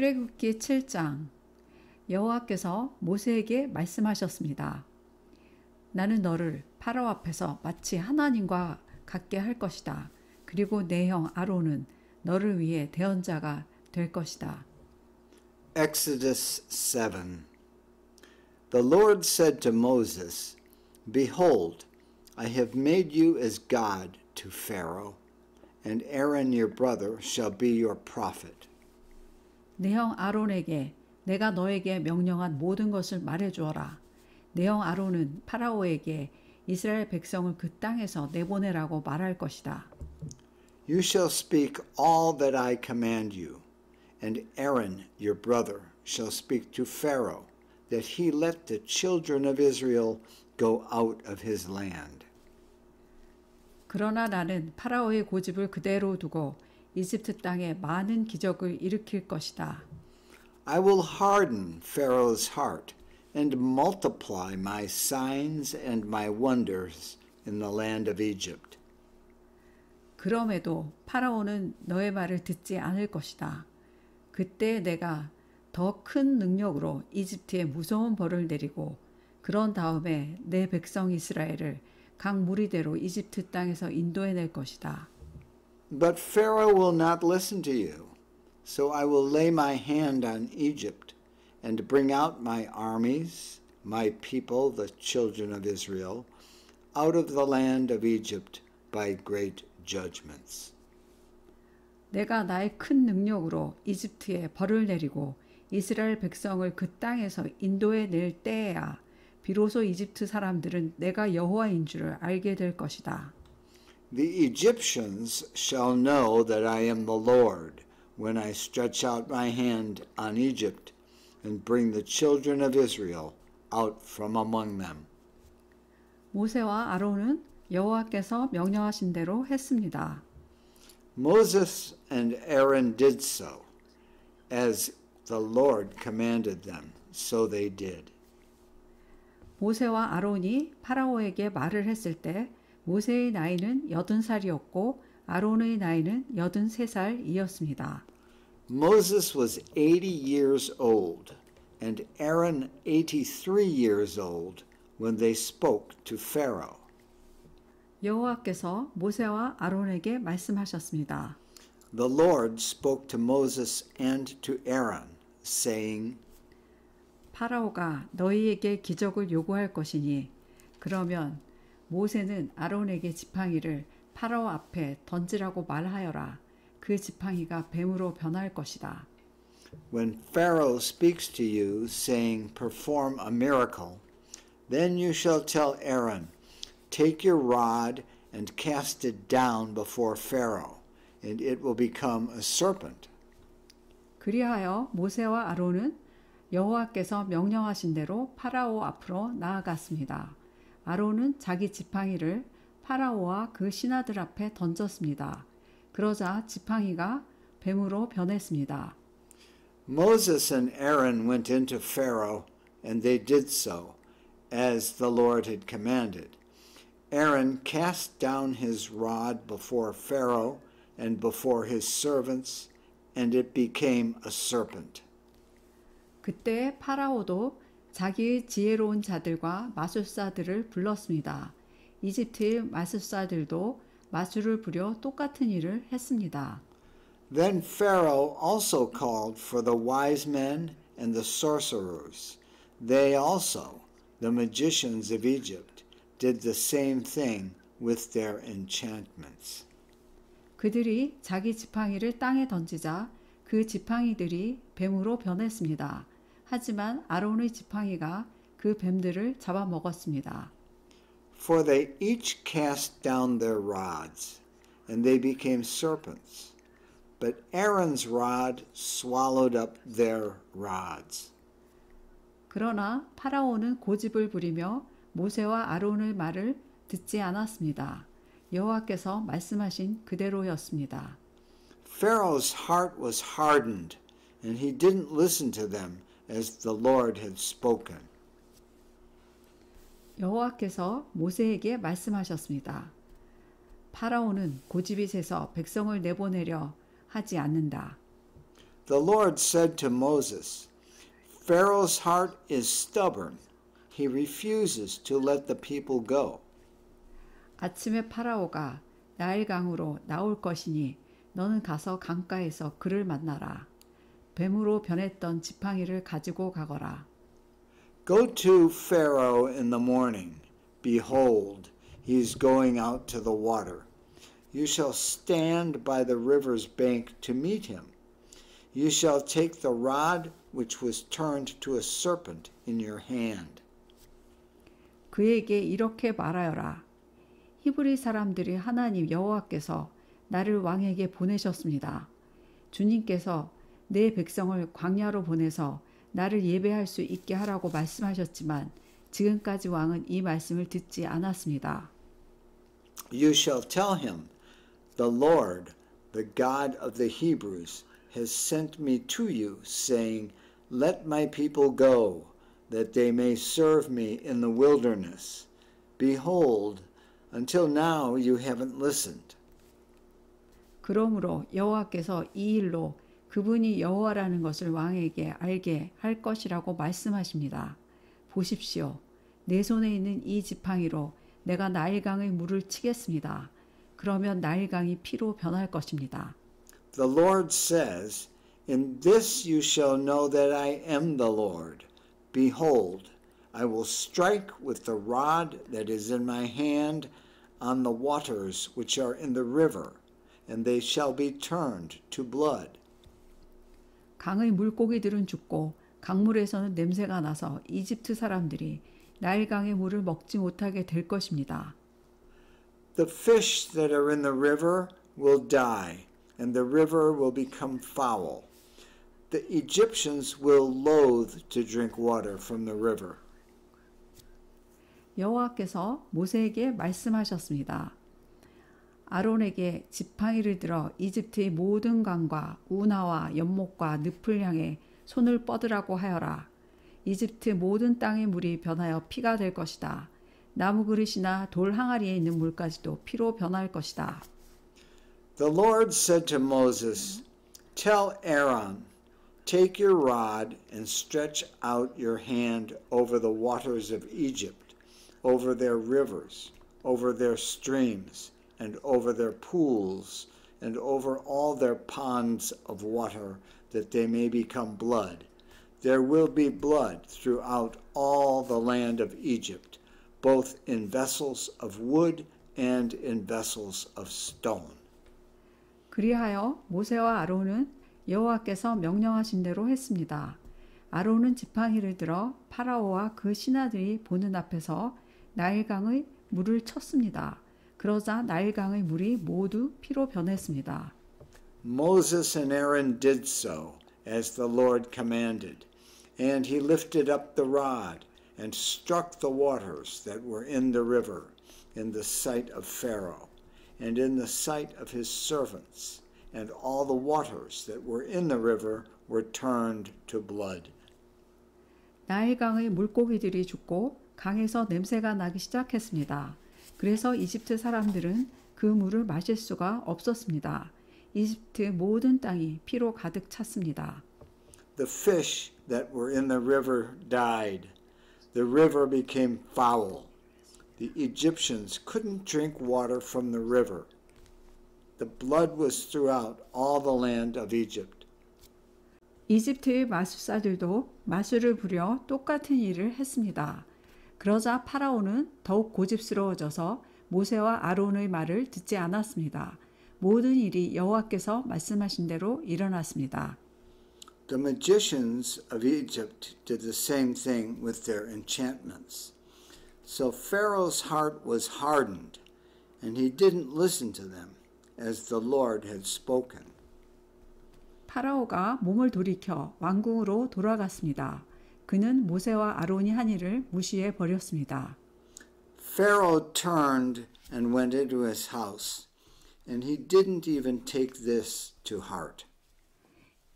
출애굽기 7장. 여호와께서 모세에게 말씀하셨습니다. 나는 너를 파라오 앞에서 마치 하나님과 같게 할 것이다. 그리고 내 형 아론은 너를 위해 대언자가 될 것이다. Exodus 7. The Lord said to Moses, Behold, I have made you as God to Pharaoh, and Aaron your brother shall be your prophet. 내 형 아론에게 내가 너에게 명령한 모든 것을 말해주어라. 내 형 아론은 파라오에게 이스라엘 백성을 그 땅에서 내보내라고 말할 것이다. You shall speak all that I command you, and Aaron your brother shall speak to Pharaoh, that he let the children of Israel go out of his land. 그러나 나는 파라오의 고집을 그대로 두고 이집트 땅에 많은 기적을 일으킬 것이다. I will harden Pharaoh's heart and multiply my signs and my wonders in the land of Egypt. 그럼에도 파라오는 너의 말을 듣지 않을 것이다. 그때 내가 더 큰 능력으로 이집트에 무서운 벌을 내리고 그런 다음에 내 백성 이스라엘을 각 무리대로 이집트 땅에서 인도해낼 것이다. But Pharaoh will not listen to you, so I will lay my hand on Egypt and bring out my armies, my people, the children of Israel, out of the land of Egypt by great judgments. 내가 나의 큰 능력으로 이집트에 벌을 내리고 이스라엘 백성을 그 땅에서 인도해 낼 때에야 비로소 이집트 사람들은 내가 여호와인 줄을 알게 될 것이다. The Egyptians shall know that I am the Lord when I stretch out my hand on Egypt and bring the children of Israel out from among them. 모세와 아론은 여호와께서 명령하신 대로 했습니다. Moses and Aaron did so, as the Lord commanded them, so they did. 모세와 아론이 파라오에게 말을 했을 때 모세의 나이는 80살이었고 아론의 나이는 83살이었습니다. Moses was 80 years old, and Aaron 83 years old when they spoke to Pharaoh. 여호와께서 모세와 아론에게 말씀하셨습니다. The Lord spoke to Moses and to Aaron, saying, 파라오가 너희에게 기적을 요구할 것이니 그러면 모세는 아론에게 지팡이를 파라오 앞에 던지라고 말하여라. 그 지팡이가 뱀으로 변할 것이다. When Pharaoh speaks to you, saying, Perform a miracle, then you shall tell Aaron, Take your rod and cast it down before Pharaoh, and it will become a serpent. 그리하여 모세와 아론은 여호와께서 명령하신 대로 파라오 앞으로 나아갔습니다. 아론은 자기 지팡이를 파라오와 그 신하들 앞에 던졌습니다. 그러자 지팡이가 뱀으로 변했습니다. Moses and Aaron went into Pharaoh, and they did so, as the Lord had commanded. Aaron cast down his rod before Pharaoh and before his servants, and it became a serpent. 그때 파라오도 자기의 지혜로운 자들과 마술사들을 불렀습니다. 이집트의 마술사들도 마술을 부려 똑같은 일을 했습니다. Then Pharaoh also called for the wise men and the sorcerers. They also, the magicians of Egypt, did the same thing with their enchantments. 그들이 자기 지팡이를 땅에 던지자 그 지팡이들이 뱀으로 변했습니다. 하지만 아론의 지팡이가 그 뱀들을 잡아먹었습니다. For they each cast down their rods, and they became serpents. But Aaron's rod swallowed up their rods. 그러나 파라오는 고집을 부리며 모세와 아론의 말을 듣지 않았습니다. 여호와께서 말씀하신 그대로였습니다. Pharaoh's heart was hardened, and he didn't listen to them as the Lord had spoken. 여호와께서 모세에게 말씀하셨습니다. 파라오는 고집이 세서 백성을 내보내려 하지 않는다. The Lord said to Moses, Pharaoh's heart is stubborn. He refuses to let the people go. 아침에 파라오가 나일강으로 나올 것이니 너는 가서 강가에서 그를 만나라. 뱀으로 변했던 지팡이를 가지고 가거라. Go to Pharaoh in the morning. Behold, he is going out to the water. You shall stand by the river's bank to meet him. You shall take the rod which was turned to a serpent in your hand. 그에게 이렇게 말하여라. 히브리 사람들이 하나님 여호와께서 나를 왕에게 보내셨습니다. 주님께서 내 백성을 광야로 보내서 나를 예배할 수 있게 하라고 말씀하셨지만 지금까지 왕은 이 말씀을 듣지 않았습니다. You shall tell him, The Lord, the God of the Hebrews, has sent me to you, saying, Let my people go, that they may serve me in the wilderness. Behold, until now you haven't listened. 그러므로 여호와께서 이 일로 그분이 여호와라는 것을 왕에게 알게 할 것이라고 말씀하십니다. 보십시오. 내 손에 있는 이 지팡이로 내가 나일강의 물을 치겠습니다. 그러면 나일강이 피로 변할 것입니다. The Lord says, In this you shall know that I am the Lord. Behold, I will strike with the rod that is in my hand on the waters which are in the river, and they shall be turned to blood. 강의 물고기들은 죽고 강물에서는 냄새가 나서 이집트 사람들이 나일강의 물을 먹지 못하게 될 것입니다. The fish that are in the river will die, and the river will become foul. The Egyptians will loathe to drink water from the river. 여호와께서 모세에게 말씀하셨습니다. 아론에게 지팡이를 들어 이집트의 모든 강과 운하와 연못과 늪을 향해 손을 뻗으라고 하여라. 이집트 모든 땅의 물이 변하여 피가 될 것이다. 나무 그릇이나 돌 항아리에 있는 물까지도 피로 변할 것이다. The Lord said to Moses, Tell Aaron, take your rod and stretch out your hand over the waters of Egypt, over their rivers, over their streams, and over their pools, and over all their ponds of water, that they may become blood. There will be blood throughout all the land of Egypt, both in vessels of wood and in vessels of stone. 그리하여 모세와 아론은 여호와께서 명령하신 대로 했습니다. 아론은 지팡이를 들어 파라오와 그 신하들이 보는 앞에서 나일강의 물을 쳤습니다. 그러자 나일강의 물이 모두 피로 변했습니다. Moses and Aaron did so, as the Lord commanded, and he lifted up the rod and struck the waters that were in the river in the sight of Pharaoh, and in the sight of his servants, and all the waters that were in the river were turned to blood. 나일강의 물고기들이 죽고 강에서 냄새가 나기 시작했습니다. 그래서 이집트 사람들은 그 물을 마실 수가 없었습니다. 이집트 모든 땅이 피로 가득 찼습니다. The fish that were in the river died. The river became foul. The Egyptians couldn't drink water from the river. The blood was throughout all the land of Egypt. 이집트의 마술사들도 마술을 부려 똑같은 일을 했습니다. 그러자 파라오는 더욱 고집스러워져서 모세와 아론의 말을 듣지 않았습니다. 모든 일이 여호와께서 말씀하신 대로 일어났습니다. The magicians of Egypt did the same thing with their enchantments. So Pharaoh's heart was hardened, and he didn't listen to them, as the Lord had spoken. 파라오가 몸을 돌이켜 왕궁으로 돌아갔습니다. 그는 모세와 아론이 한 일을 무시해 버렸습니다. Pharaoh turned and went into his house, and he didn't even take this to heart.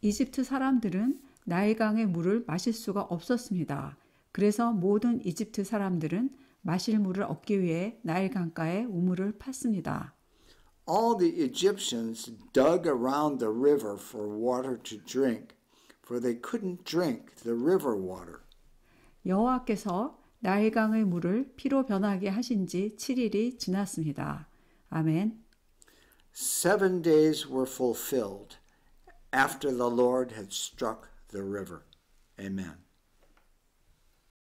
이집트 사람들은 나일강의 물을 마실 수가 없었습니다. 그래서 모든 이집트 사람들은 마실 물을 얻기 위해 나일강가에 우물을 팠습니다. all the Egyptians dug around the river for water to drink, for they couldn't drink the river water. 여호와께서 나일강의 물을 피로 변하게 하신 지 7일이 지났습니다. 아멘. 7 days were fulfilled after the Lord had struck the river. Amen.